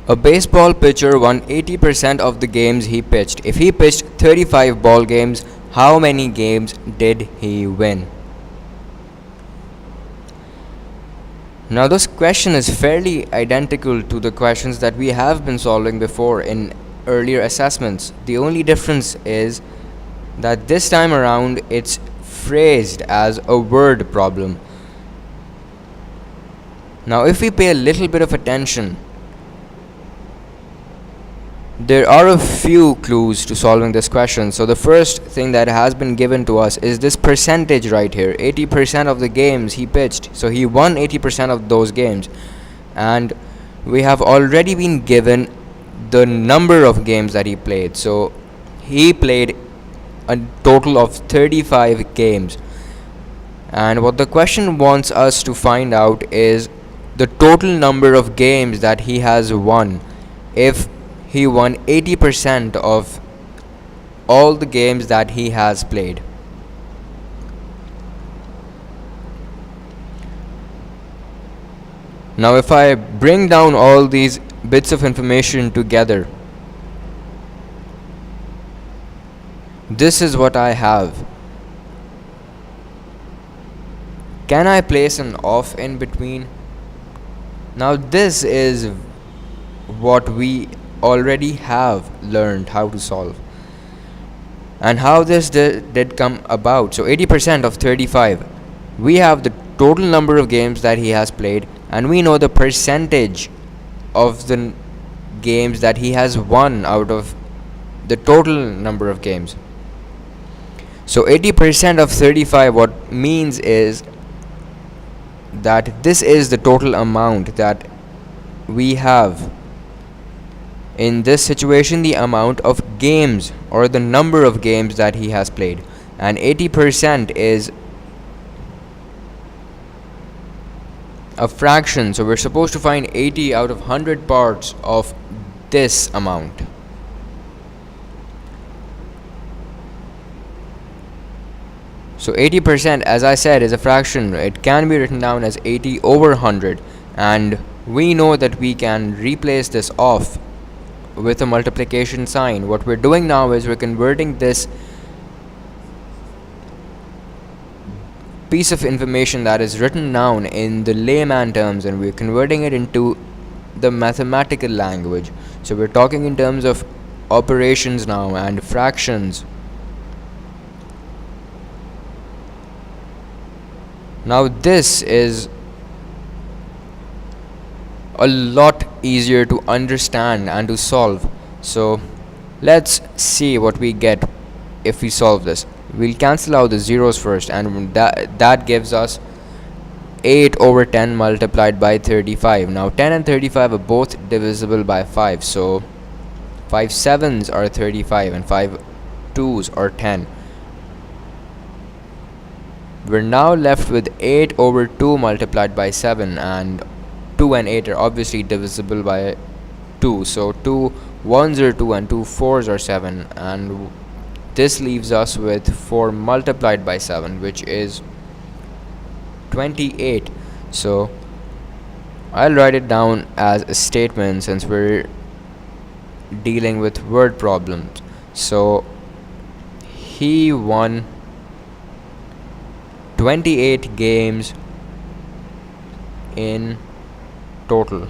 A baseball pitcher won 80% of the games he pitched. If he pitched 35 ball games, how many games did he win? Now, this question is fairly identical to the questions that we have been solving before in earlier assessments. The only difference is that this time around it's phrased as a word problem. Now, if we pay a little bit of attention, there are a few clues to solving this question. So the first thing that has been given to us is this percentage right here. 80% of the games he pitched. So he won 80% of those games. And we have already been given the number of games that he played. So he played a total of 35 games. And what the question wants us to find out is the total number of games that he has won. If he won 80% of all the games that he has played. Now, if I bring down all these bits of information together, this is what I have. Can I place an off in between? Now, this is what we already have learned how to solve and how this did come about. So 80% of 35, we have the total number of games that he has played, and we know the percentage of the games that he has won out of the total number of games. So 80% of 35, what means is that this is the total amount that we have. In this situation, the amount of games or the number of games that he has played, and 80% is a fraction, so we're supposed to find 80 out of 100 parts of this amount. So 80%, as I said, is a fraction. It can be written down as 80 over 100, and we know that we can replace this off with a multiplication sign. What we're doing now is we're converting this piece of information that is written down in the layman terms, and we're converting it into the mathematical language. So we're talking in terms of operations now and fractions. Now this is a lot easier to understand and to solve. So let's see what we get if we solve this. We'll cancel out the zeros first, and that gives us 8 over 10 multiplied by 35. Now 10 and 35 are both divisible by 5, so 5 7s are 35 and 5 2s are 10. We're now left with 8 over 2 multiplied by 7, and 2 and 8 are obviously divisible by 2, so 2 1s are 2 and 2 4s are 7, and this leaves us with 4 multiplied by 7, which is 28. So I'll write it down as a statement since we're dealing with word problems. So he won 28 games in total.